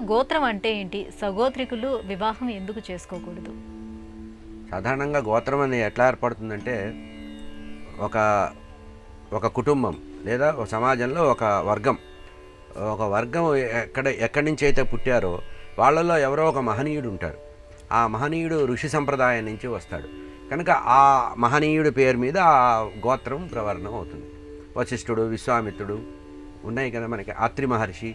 గోత్రం అంటే ఏంటి? సగోత్రికులు వివాహం ఎందుకు చేసుకోకూడదు? సాధారణంగా గోత్రం అనేది ఎట్లా ఏర్పడుతుందంటే ఒక ఒక కుటుంబం లేదా ఒక సమాజంలో ఒక వర్గం ఎక్కడి నుంచి అయితే పుట్టారో వాళ్ళలో ఎవరో ఒక మహనీయుడు ఉంటారు. ఆ మహనీయుడు ఋషి సంప్రదాయం నుంచి వస్తాడు కనుక ఆ మహనీయుడి పేరు మీద ఆ గోత్రం ప్రవర్ణం అవుతుంది. వశిష్ఠుడు, విశ్వామిత్రుడు ఉన్నాయి కదా, మనకి అత్రి మహర్షి,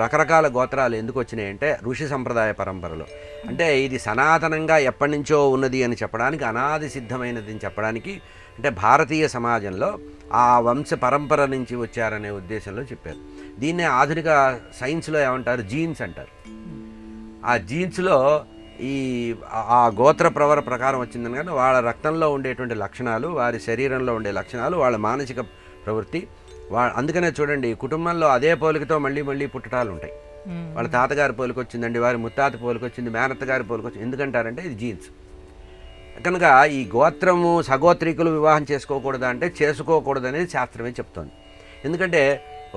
రకరకాల గోత్రాలు ఎందుకు వచ్చినాయంటే ఋషి సంప్రదాయ పరంపరలో. అంటే ఇది సనాతనంగా ఎప్పటి నుంచో ఉన్నది అని చెప్పడానికి, అనాది సిద్ధమైనది అని చెప్పడానికి, అంటే భారతీయ సమాజంలో ఆ వంశ పరంపర నుంచి వచ్చారనే ఉద్దేశంలో చెప్పారు. దీన్నే ఆధునిక సైన్స్లో ఏమంటారు, జీన్స్ అంటారు. ఆ జీన్స్లో ఈ ఆ గోత్ర ప్రవర ప్రకారం వచ్చిందని కానీ వాళ్ళ రక్తంలో ఉండేటువంటి లక్షణాలు, వారి శరీరంలో ఉండే లక్షణాలు, వాళ్ళ మానసిక ప్రవృత్తి, అందుకనే చూడండి కుటుంబంలో అదే పోలికతో మళ్ళీ మళ్ళీ పుట్టటాలు ఉంటాయి. వాళ్ళ తాతగారి పోలిక వచ్చిందండి, వారి ముత్తాత పోలిక వచ్చింది, మేనత్త గారి పోలిక వచ్చింది. ఎందుకంటారంటే ఇది జీన్స్. కనుక ఈ గోత్రము సగోత్రికులు వివాహం చేసుకోకూడదు అంటే చేసుకోకూడదు అనేది శాస్త్రమే చెప్తోంది. ఎందుకంటే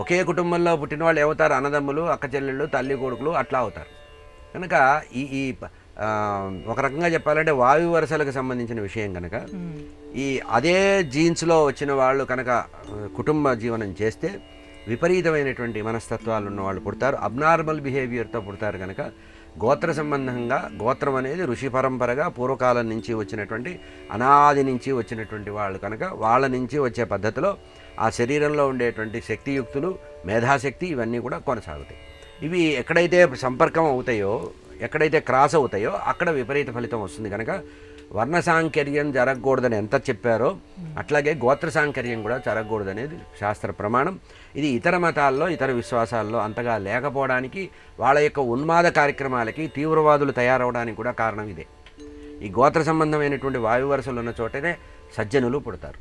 ఒకే కుటుంబంలో పుట్టిన వాళ్ళు ఏమవుతారు, అన్నదమ్ములు, అక్క చెల్లెళ్ళు, తల్లి కొడుకులు అట్లా అవుతారు. కనుక ఈ ఒక రకంగా చెప్పాలంటే వాయు వరుసలకు సంబంధించిన విషయం కనుక ఈ అదే జీన్స్లో వచ్చిన వాళ్ళు కనుక కుటుంబ జీవనం చేస్తే విపరీతమైనటువంటి మనస్తత్వాలు ఉన్న వాళ్ళు పుడతారు, అబ్నార్మల్ బిహేవియర్తో పుడతారు. కనుక గోత్ర సంబంధంగా గోత్రం అనేది ఋషి పరంపరగా పూర్వకాలం నుంచి వచ్చినటువంటి, అనాది నుంచి వచ్చినటువంటి వాళ్ళు కనుక వాళ్ళ నుంచి వచ్చే పద్ధతిలో ఆ శరీరంలో ఉండేటువంటి శక్తియుక్తులు, మేధాశక్తి ఇవన్నీ కూడా కొనసాగుతాయి. ఇవి ఎక్కడైతే సంపర్కం అవుతాయో, ఎక్కడైతే క్రాస్ అవుతాయో అక్కడ విపరీత ఫలితం వస్తుంది. కనుక వర్ణ సాంకర్యం జరగకూడదని ఎంత చెప్పారో అట్లాగే గోత్ర సాంకర్యం కూడా జరగకూడదు అనేది శాస్త్ర ప్రమాణం. ఇది ఇతర మతాల్లో, ఇతర విశ్వాసాల్లో అంతగా లేకపోవడానికి, వాళ్ళ యొక్క ఉన్మాద కార్యక్రమాలకి తీవ్రవాదులు తయారవడానికి కూడా కారణం ఇదే. ఈ గోత్ర సంబంధమైనటువంటి వాయు వరుసలు ఉన్న చోటనే సజ్జనులు పుడతారు.